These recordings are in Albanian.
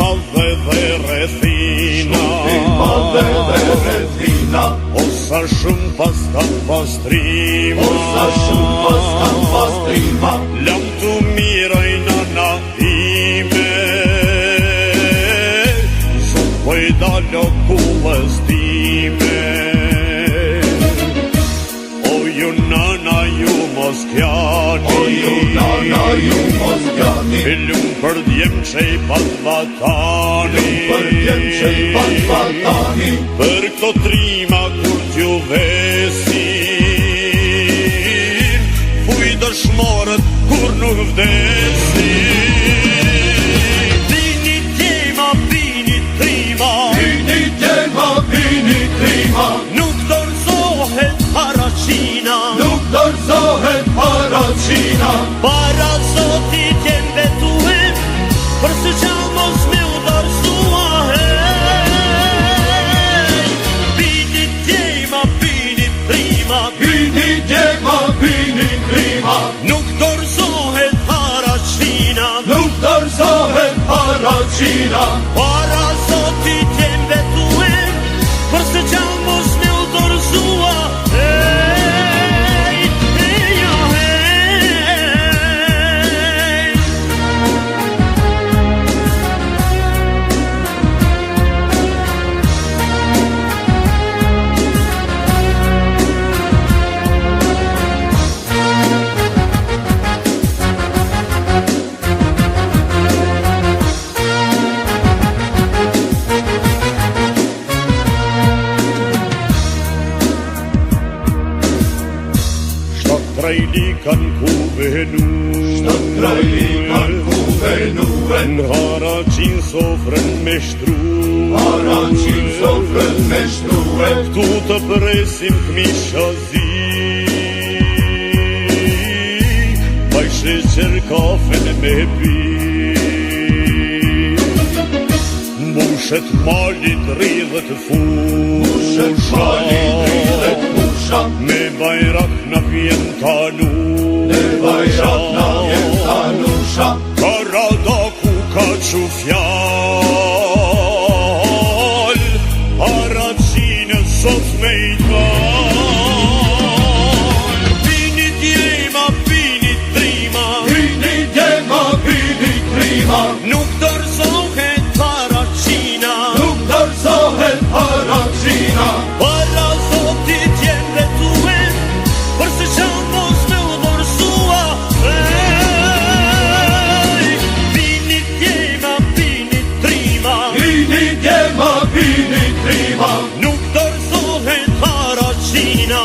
madhe dhe rrethina, o sa shumë pas kanë pastrima, lam të miraj nana ime, zot po i dalo kullës time. O ju nana ju mos kjani, e lumë për djem që i pat vatani, për këto trima kur t'ju vesin, fuj dëshmorët kur nuk vdesin. Bini djema, bini trima, nuk dorëzohet paraqina, para Zotit jem betuhem, për së qallë mos me u dorëzua, hej. Bini djema, bini trima, nuk dorëzohet paraqina, para Zotit jem betuhem, për së qallë mos me u dorëzua, hej, heja, hej. Trajli kanë kuvenuen, në haraqin sofrën me shtrue, këtu të presim t'mishazi, baj sheqer kafen me pi, mbushet malit rridhet fusha, me bajrak na vjen tanusha, karada ku ka që fjall, araqinë sot me i dal. Bini djema, bini trima, nuk dorëzohet paraqina, para Zotit jem betuhem, për së qallë mos me u dorëzua, hej. Bini djema, bini trima, nuk dorëzohet paraqina,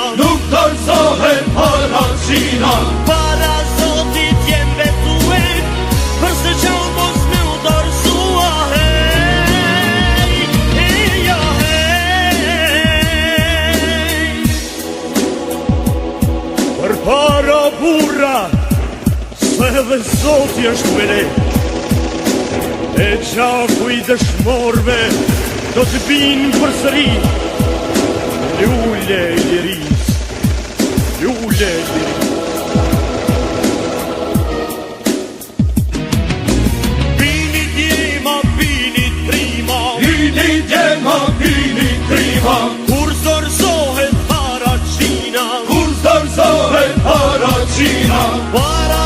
para Zotit jem betuhem, për së qallë mos me u dorëzua, hej, heja, hej. Për para burra, se dhe Zoti është me ne, e gjaku i dëshmorve do të binë për sëri, lule i liris, Bini djema, bini trima, kur dorëzohet paraqina, para